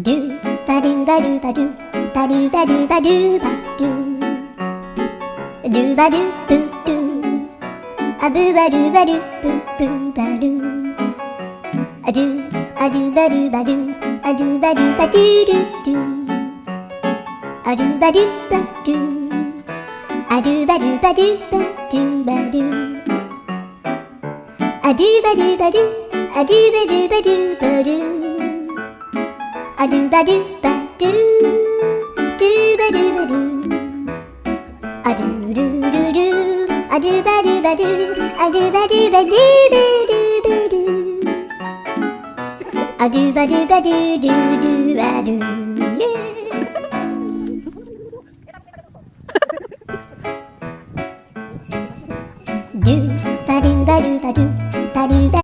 ドゥバドゥバドゥバドゥバドゥバドゥバドゥバドゥドゥバドゥブドゥアブバドゥバドゥブブバドゥアドゥアドゥバドゥバドゥアドゥバドゥバドゥドゥドゥアドゥバドゥバドゥアドゥバドゥバドゥバドゥバドゥアドゥバドゥバドゥアドゥバドゥバドゥバドゥアドゥバドゥバドゥドゥバドゥバドゥアドゥルルルアドゥバドゥバドゥアドゥバドゥバドゥバドゥバドゥアドゥバドゥバドゥドゥドゥバドゥ